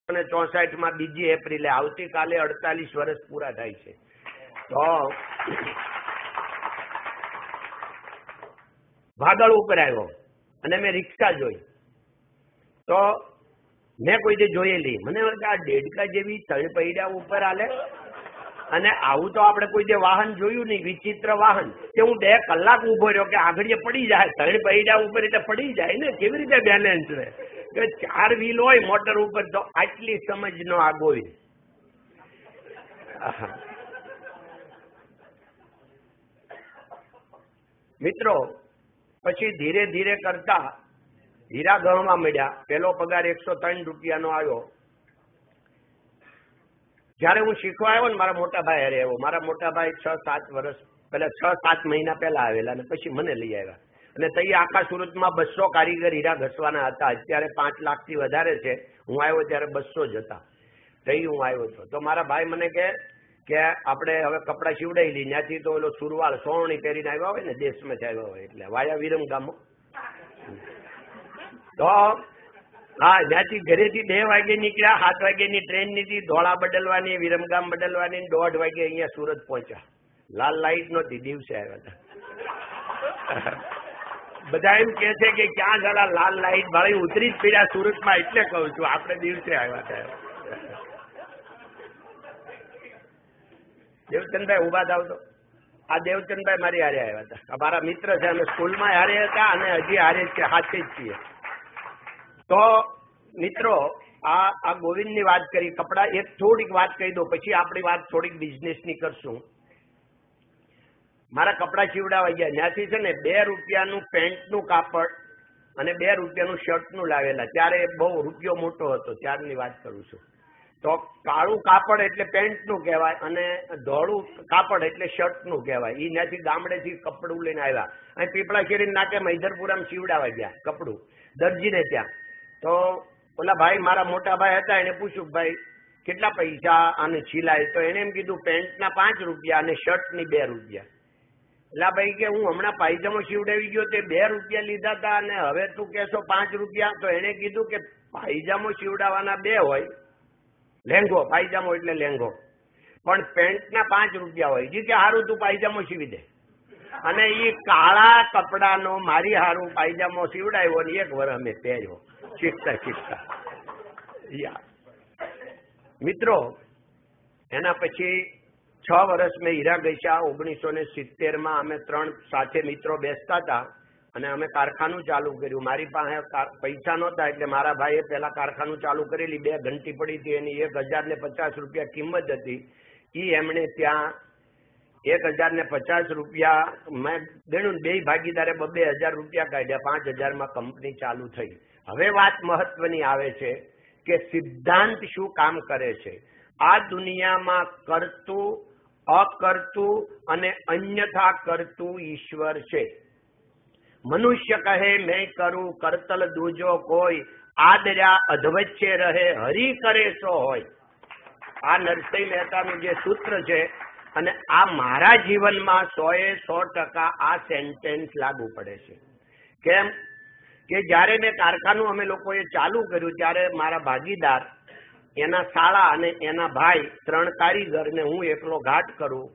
1964 બીજી એપ્રિલે આવતીકાલે 48 વર્ષ પૂરા થાય છે. તો ભાગળ ઉપર આવ્યો અને મેં રિક્ષા જોઈ તો મેં કોઈ દે જોયેલી. મને આ દેડકા જેવી ત્રણ પૈડા ઉપર હાલે અને આવું તો આપણે કોઈ દે વાહન જોયું નહીં, વિચિત્ર વાહન. કે હું 2 કલાક ઉભો રહ્યો કે આગળ પડી જાય. ત્રણ પૈડા ઉપર એટલે પડી જાય ને, કેવી રીતે બેલેન્સ રહે? કે 4 વ્હીલ હોય મોટર ઉપર તો આટલી સમજ નો આગોવી. મિત્રો પછી ધીરે ધીરે કરતા હીરા ગણવા મળ્યા. પેલો પગાર 103 રૂપિયાનો આવ્યો. જયારે હું શીખવા આવ્યો ને મારા મોટા ભાઈ હારે આવ્યો. મારા મોટા ભાઈ 6-7 વર્ષ પહેલા 6-7 મહિના પહેલા આવેલા અને પછી મને લઈ આવ્યા. અને તઈ આખા સુરતમાં 200 કારીગર હીરા ઘસવાના હતા. અત્યારે 5 લાખથી વધારે છે. હું આવ્યો ત્યારે 200 જ હતા. તઈ હું આવ્યો હતો તો મારા ભાઈ મને કે આપણે હવે કપડા સીવડાવી લઈએ. ત્યાંથી તો ઓલો સુરવાળ સોવણી પહેરીને આવ્યા હોય ને, દેશમાંથી આવ્યા હોય એટલે વાયા વિરમગામો. તો હા, ત્યાંથી ઘરેથી 2 વાગે નીકળ્યા. 7 વાગ્યાની ટ્રેન નીકળી. ધોળા બદલવાની, વિરમગામ બદલવાની. 1:30 વાગે અહીંયા સુરત પહોંચ્યા. લાલ લાઈટ નહોતી, દિવસે આવ્યા હતા. બધા એમ કે છે કે ક્યાં જરા લાલ લાઈટ ભાઈ ઉતરી જ પડ્યા સુરતમાં, એટલે કહું છું આપણે દિવસે આવ્યા હતા. દેવચંદભાઈ ઉભા થાવ તો. આ દેવચંદભાઈ મારી હારે આવ્યા હતા. અમારા મિત્ર છે, અમે સ્કૂલમાં હારે હતા અને હજી હારે જ હાથે જ છીએ. તો મિત્રો આ ગોવિંદની વાત કરી. કપડા એક થોડીક વાત કહી દો, પછી આપણી વાત થોડીક બિઝનેસની કરશું. મારા કપડા સીવડાવા ગયા. ત્યાંથી છે ને 2 રૂપિયાનું પેન્ટનું કાપડ અને 2 રૂપિયાનું શર્ટનું લાવેલા. ત્યારે બહુ રૂપિયો મોટો હતો, ત્યારની વાત કરું છું. તો કાળું કાપડ એટલે પેન્ટનું કહેવાય અને ધોળું કાપડ એટલે શર્ટનું કહેવાય. એ ત્યાંથી ગામડેથી કપડું લઈને આવ્યા. અહીં પીપળા શેરી નાકે મૈધરપુરામાં સીવડાવા ગયા કપડું દરજીને ત્યાં. તો ઓલા ભાઈ મારા મોટા ભાઈ હતા, એને પૂછ્યું ભાઈ કેટલા પૈસા આને સિલાય? તો એને એમ કીધું પેન્ટના 5 રૂપિયા અને શર્ટની 2 રૂપિયા. એટલે ભાઈ કે હું હમણાં પાયજામો સીવડાવી ગયો તે 2 રૂપિયા લીધા હતા અને હવે તું કહેશો 5 રૂપિયા? તો એને કીધું કે પાયજામો સીવડાવવાના 2 હોય, લેંગો પાયજામો એટલે લેંગો, પણ પેન્ટના 5 રૂપિયા હોય. જી કે હારું તું પાયજામો સીવી દે. અને એ કાળા કપડાનો મારી હારું પાયજામો સીવડાવ્યો ને 1 વર્ષ અમે પહેર્યો શીખતા. મિત્રો એના પછી 6 વર્ષ મેં હીરા ઘસ્યા. 1970માં અમે 3 સાથે મિત્રો બેસતા હતા અને અમે કારખાનું ચાલુ કર્યું. મારી પાસે પૈસા નહોતા એટલે મારા ભાઈએ પેલા કારખાનું ચાલુ કરેલી. 2 ઘંટી પડી હતી, એની 1050 રૂપિયા કિંમત હતી. એ એમણે ત્યાં 1050 રૂપિયા મેં ગણ્યું. 2 ભાગીદારે 2000 રૂપિયા કાઢ્યા. 5000માં કંપની ચાલુ થઈ. હવે વાત મહત્વની આવે છે કે સિદ્ધાંત શું કામ કરે છે. આ દુનિયામાં કરતું, અકર્તું અને અન્યથા કરતું ઈશ્વર છે. મનુષ્ય કહે મેં કરું કરતલ દૂજો કોઈ, આદર્યા અધવચ્ચે રહે હરી કરે સો હોય. આ નરસિંહ મહેતાનું જે સૂત્ર છે અને આ મારા જીવનમાં 100% આ સેન્ટેન્સ લાગુ પડે છે. કેમ કે જયારે મેં કારખાનું અમે લોકોએ ચાલુ કર્યું ત્યારે મારા ભાગીદાર, એના શાળા અને એના ભાઈ 3 કારીગર ને હું એકલો ઘાટ કરું.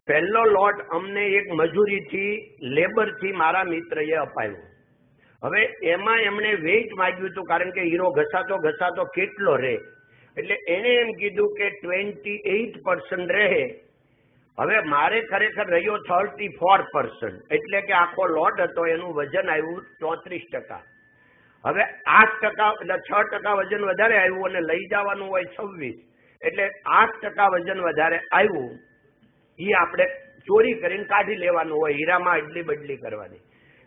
પહેલો લોટ અમને એક મજૂરીથી લેબરથી મારા મિત્રએ અપાયો. હવે એમાં એમણે વેઇટ માંગ્યું હતું, કારણ કે હીરો ઘસાતો કેટલો રહે, એટલે એને એમ કીધું કે 28% રહે. હવે મારે ખરેખર રહ્યો 34%, એટલે કે આખો લોટ હતો એનું વજન આવ્યું 34%. હવે 8% એટલે 6% વજન વધારે આવ્યું અને લઈ જવાનું હોય 26, એટલે 8% વજન વધારે આવ્યું. એ આપણે ચોરી કરીને કાઢી લેવાનું હોય, હીરામાં અડલી બદલી કરવાની.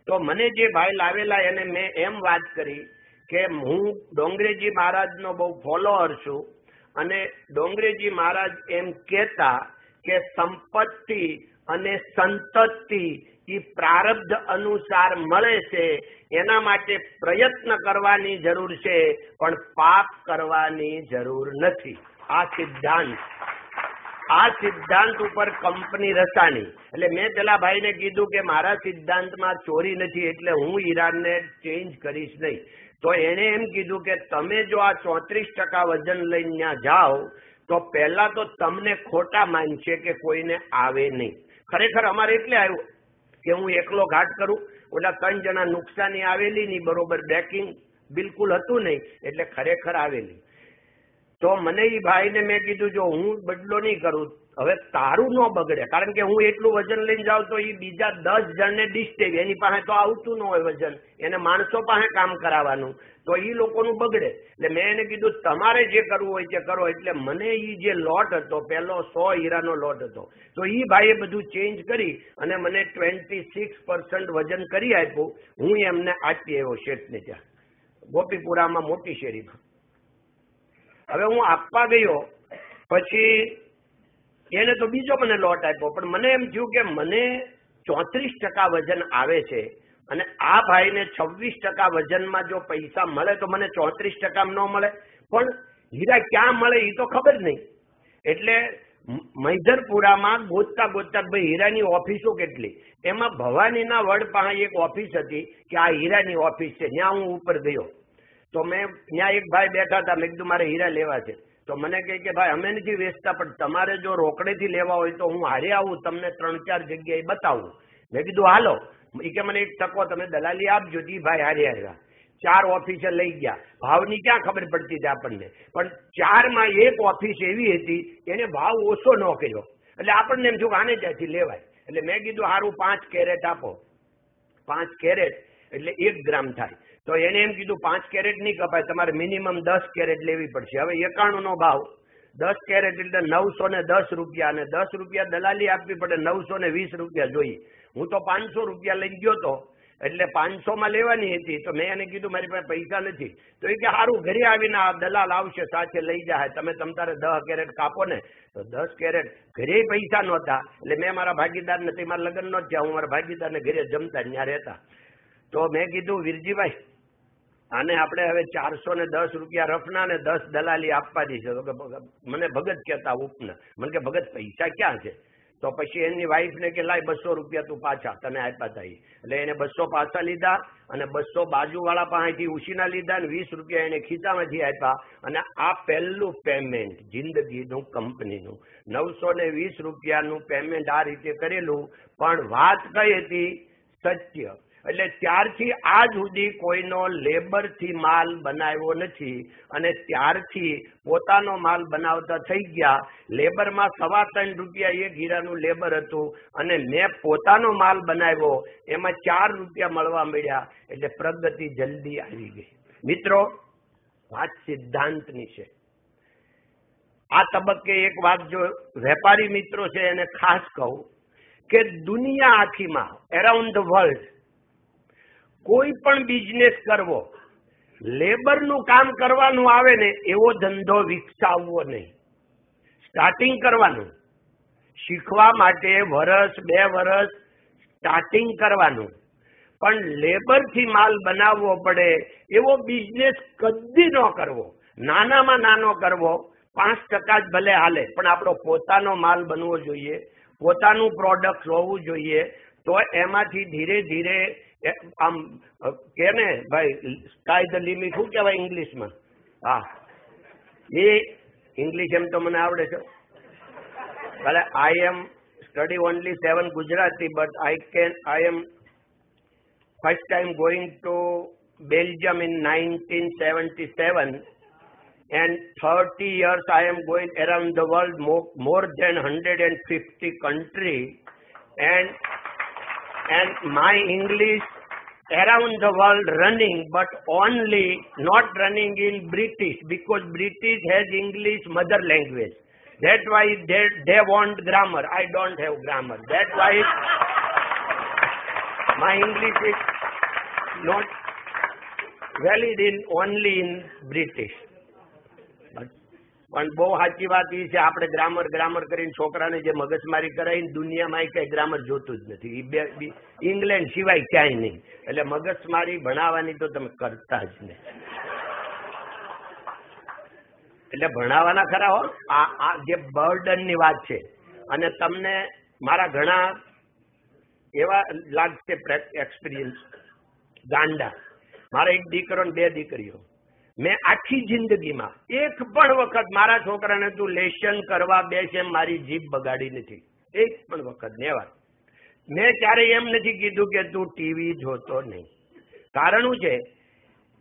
તો મને જે ભાઈ લાવેલા એને મેં એમ વાત કરી કે હું ડોંગરેજી મહારાજનો બહુ ફોલોઅર છું અને ડોંગરેજી મહારાજ એમ કહેતા કે સંપત્તિ અને સંતતિ એ પ્રારબ્ધ અનુસાર મળે છે. એના માટે પ્રયત્ન કરવાની જરૂર છે, પણ પાપ કરવાની જરૂર નથી. આ સિદ્ધાંત ઉપર કંપની રચાણી. એટલે મેં પેલા ભાઈને કીધું કે મારા સિદ્ધાંતમાં ચોરી નથી, એટલે હું હીરાને ચેન્જ કરીશ નહીં. તો એને એમ કીધું કે તમે જો આ 34% વજન લઈને ત્યાં જાઓ તો પહેલા તો તમને ખોટા માનશે કે કોઈને આવે નહીં. ખરેખર અમારે એટલે આવ્યું કે હું એકલો ઘાટ કરું, ઓલા 3 જણા નુકસાની આવેલી નહીં, બરોબર બેકિંગ બિલકુલ હતું નહીં, એટલે ખરેખર આવેલી. તો મને એ ભાઈને મેં કીધું જો હું બદલો નહીં કરું, હવે તારું ન બગડે, કારણ કે હું એટલું વજન લઈને જાઉં તો એ બીજા 10 જણને ડિસ્ટેજ, એની પાસે તો આવતું ન હોય વજન, એને માણસો પાસે કામ કરાવવાનું, તો એ લોકોનું બગડે. એટલે મેં એને કીધું તમારે જે કરવું હોય તે કરો. એટલે મને એ જે લોટ હતો, પહેલો 100 હીરાનો લોટ હતો, તો એ ભાઈએ બધું ચેન્જ કરી અને મને 26% વજન કરી આપ્યું. હું એમને આપી આવ્યો શેઠને ત્યાં ગોપીપુરામાં મોટી શેરીમાં. હવે હું આપવા ગયો પછી એને તો બીજો મને લોટ આપ્યો, પણ મને એમ થયું કે મને 34% વજન આવે છે અને આ ભાઈને 26% વજનમાં જો પૈસા મળે તો મને 34% ન મળે, પણ હીરા ક્યાં મળે એ તો ખબર નહીં. એટલે મૈધરપુરામાં ગોતતા ગોતતા ભાઈ હીરાની ઓફિસો કેટલી, એમાં ભવાનીના વડ પાસે એક ઓફિસ હતી કે આ હીરાની ઓફિસ છે, ત્યાં હું ઉપર ગયો. તો મેં ત્યાં એક ભાઈ બેઠા હતા, મેં કીધું મારે હીરા લેવા છે. તો મને કહે કે ભાઈ અમે નથી વેચતા, પણ તમારે જો રોકડેથી લેવા હોય તો હું હારે આવું, તમને 3-4 જગ્યાએ બતાવું. મેં કીધું હાલો. એ કે મને એક ટકો તમે દલાલી આપજો. એ ભાઈ હારે આવ્યા, 4 ઓફિસે લઈ ગયા. ભાવની ક્યાં ખબર પડતી હતી આપણને, પણ 4માં એક ઓફિસ એવી હતી એને ભાવ ઓછો ન કર્યો, એટલે આપણને એમ થયું કે આને ત્યાંથી લેવાય. એટલે મેં કીધું સારું 5 કેરેટ આપો. 5 કેરેટ એટલે 1 ગ્રામ થાય. તો એને એમ કીધું 5 કેરેટ નહીં કપાય, તમારે મિનિમમ 10 કેરેટ લેવી પડશે. હવે 91 નો ભાવ, 10 કેરેટ એટલે 910 રૂપિયા, અને 10 રૂપિયા દલાલી આપવી પડે, 920 રૂપિયા જોઈએ. હું તો 500 રૂપિયા લઈ ગયો તો, એટલે 500માં લેવાની હતી. તો મેં એને કીધું મારી પાસે પૈસા નથી. તો એ કે સારું ઘરે આવીને આ દલાલ આવશે સાથે લઈ જાય, તમે તમારે 10 કેરેટ કાપો ને. તો 10 કેરેટ ઘરે પૈસા નહોતા, એટલે મેં મારા ભાગીદાર નથી, મારા લગ્ન નો થયા, હું મારા ભાગીદારને ઘરે જમતા ત્યાં રહેતા. તો મેં કીધું વીરજીભાઈ આને આપણે હવે 410 રૂપિયા રફના ને 10 દલાલી આપવા દીશે. તો કે મને ભગત કહેતા ઉપના, મને કે ભગત પૈસા ક્યાં છે? તો પછી એની વાઈફને કે લાય 200 રૂપિયા તું પાછા તને આપ્યા હતા. એટલે એને 200 પાછા લીધા અને 200 બાજુવાળા પાસેથી ઉછીના લીધા અને 20 રૂપિયા એને ખીચામાંથી આપ્યા. અને આ પહેલું પેમેન્ટ જિંદગીનું કંપનીનું 920 રૂપિયાનું પેમેન્ટ આ રીતે કરેલું. પણ વાત કઈ હતી? સત્ય. એટલે ત્યારથી આજ સુધી કોઈનો લેબરથી માલ બનાવ્યો નથી, અને ત્યારથી પોતાનો માલ બનાવતા થઈ ગયા. લેબરમાં 3.25 રૂપિયા એક હીરાનું લેબર હતું, અને મેં પોતાનો માલ બનાવ્યો, એમાં 4 રૂપિયા મળવા મળ્યા. એટલે પ્રગતિ જલ્દી આવી ગઈ. મિત્રો, વાત સિદ્ધાંતની છે. આ તબક્કે એક વાત જો વેપારી મિત્રો છે એને ખાસ કહું કે દુનિયા આખીમાં એરાઉન્ડ ધ વર્લ્ડ કોઈ પણ બિઝનેસ કરવો, લેબરનું કામ કરવાનું આવે ને એવો ધંધો વિકસાવવો નહીં. સ્ટાર્ટિંગ કરવાનું, શીખવા માટે 1-2 વર્ષ સ્ટાર્ટિંગ કરવાનું, પણ લેબરથી માલ બનાવવો પડે એવો બિઝનેસ કદી ન કરવો. નાનામાં નાનો કરવો, 5% જ ભલે હાલે, પણ આપણો પોતાનો માલ બનવો જોઈએ, પોતાનું પ્રોડક્ટ હોવું જોઈએ. તો એમાંથી ધીરે ધીરે આમ કે ને ભાઈ સ્કાય ધ લિમિટ શું કહેવાય ઇંગ્લિશમાં? હા, એ ઇંગ્લિશ એમ તો મને આવડે છે. ભલે I am study only 7 Gujarati, but I am first time going to Belgium in 1977, and 30 years I am going around the world, more than 150 countries, and my English around the world running, but only not running in British, because British has English mother language. That's why they want grammar. I don't have grammar. That's why my English is not valid in only in British. પણ બહુ સાચી વાત એ છે, આપણે grammar કરીને છોકરાને જે મગજમારી કરાવીને દુનિયામાં કઈ ગ્રામર જોતું જ નથી. ઇંગ્લેન્ડ સિવાય ક્યાંય નહીં. એટલે મગજમારી ભણાવવાની તો તમે કરતા જ નહીં. એટલે ભણાવવાના ખરા હો. આ જે બર્ડનની વાત છે, અને તમને મારા ઘણા એવા લાગશે એક્સપિરિયન્સ ગાંડા. મારા એક દીકરો ને 2 દીકરીઓ. મેં આખી જિંદગીમાં એક પણ વખત મારા છોકરાને તું લેશન કરવા બેસે મારી જીભ બગાડી નથી. એક પણ વખત નેવાર. મેં ક્યારેય એમ નથી કીધું કે તું ટીવી જોતો નહીં. કારણ શું છે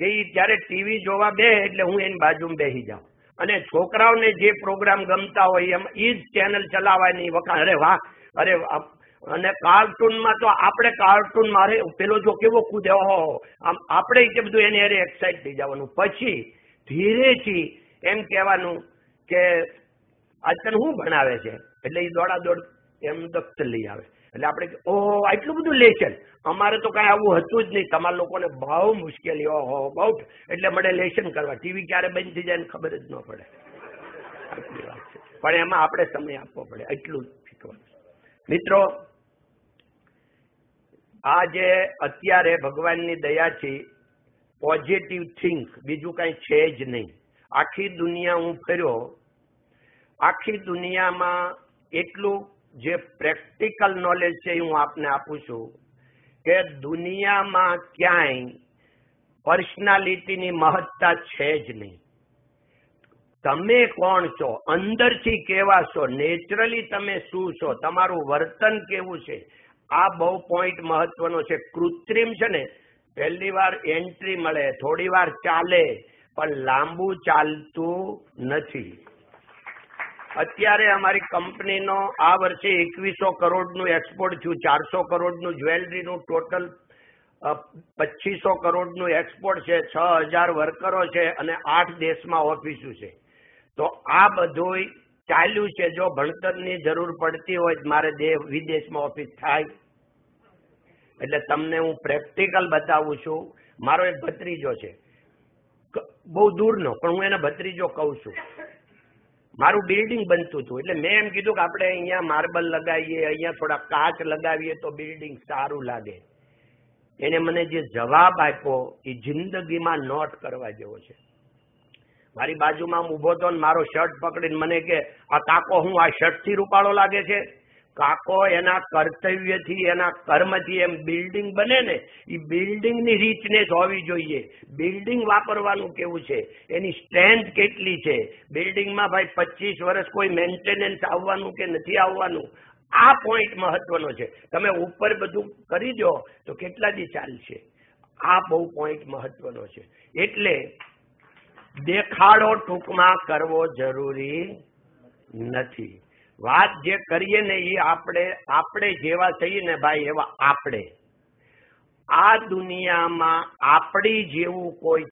કે જયારે ટીવી જોવા બે એટલે હું એની બાજુમાં બેસી જાઉં અને છોકરાઓને જે પ્રોગ્રામ ગમતા હોય એમ ઈ જ ચેનલ ચલાવવાની વખત અરે વાહ અરે અને કાર્ટૂનમાં તો આપણે કાર્ટૂનમાં અરે પેલો જો કેવો કૂદે આમ આપણે કે બધું એને અરે એક્સાઇટ થઈ જવાનું. પછી ધીરેથી એમ કહેવાનું કે આજ તને શું ભણાવે છે એટલે એ દોડાદોડ એમ દફતર લઈ આવે એટલે આપણે ઓહો આટલું બધું લેશન. અમારે તો કઈ આવું હતું જ નહીં. તમારા લોકોને બહુ મુશ્કેલી ઓહો બહુ એટલે મળે લેશન કરવા. ટીવી ક્યારે બંધ થઈ જાય ને ખબર જ ન પડે. આટલી વાત છે પણ એમાં આપણે સમય આપવો પડે એટલું શીખવાનું. મિત્રો આ જે અત્યારે ભગવાનની દયાથી પોઝિટિવ થિંક બીજું કઈ છે જ નહીં. આખી દુનિયા હું ફર્યો. આખી દુનિયામાં એટલું જે પ્રેક્ટિકલ નોલેજ છે હું આપને આપું છું કે દુનિયામાં ક્યાંય પર્સનાલિટીની મહત્તા છે જ નહીં. તમે કોણ છો, અંદરથી કેવા છો, નેચરલી તમે શું છો, તમારું વર્તન કેવું છે, આ બહુ પોઈન્ટ મહત્વનો છે. કૃત્રિમ છે ને પહેલી વાર એન્ટ્રી મળે, થોડી વાર ચાલે પણ લાંબુ ચાલતું નથી. અત્યારે અમારી કંપનીનો આ વર્ષે 2100 કરોડનું એક્સપોર્ટ થયું. 400 કરોડનું જ્વેલરીનું ટોટલ 2500 કરોડનું એક્સપોર્ટ છે. 6000 વર્કરો છે અને 8 દેશમાં ઓફિસો છે. તો આ બધું ચાલ્યું છે. જો ભણતરની જરૂર પડતી હોય મારે વિદેશમાં ઓફિસ થાય એટલે તમને હું પ્રેક્ટિકલ બતાવું છું. મારો એક ભત્રીજો છે, બહુ દૂરનો, પણ હું એને ભત્રીજો કહું છું. મારું બિલ્ડિંગ બનતું હતું એટલે મેં એમ કીધું કે આપણે અહીંયા માર્બલ લગાવીએ, અહીંયા થોડા કાચ લગાવીએ તો બિલ્ડિંગ સારું લાગે. એને મને જે જવાબ આપ્યો એ જિંદગીમાં નોટ કરવા જેવો છે. મારી બાજુમાં હું ઊભો હતો ને મારો શર્ટ પકડીને મને કે આ કાકો હું આ શર્ટથી રૂપાળો લાગે છે. કાકો એના કર્તવ્યથી એના કર્મથી એમ બિલ્ડિંગ બને ને એ બિલ્ડિંગની રીચનેસ હોવી જોઈએ. બિલ્ડિંગ વાપરવાનું કેવું છે, એની સ્ટ્રેન્થ કેટલી છે, બિલ્ડિંગમાં ભાઈ 25 વર્ષ કોઈ મેન્ટેનન્સ આવવાનું કે નથી આવવાનું, આ પોઈન્ટ મહત્વનો છે. તમે ઉપર બધું કરી દો તો કેટલા દી ચાલશે, આ બહુ પોઈન્ટ મહત્વનો છે. એટલે દેખાડો ટૂંકમાં કરવો જરૂરી નથી. વાત જે કરીએ ને એ આપણે જેવા થઈએ ને ભાઈ એવા આપણે. આ દુનિયામાં આપણી જેવું કોઈ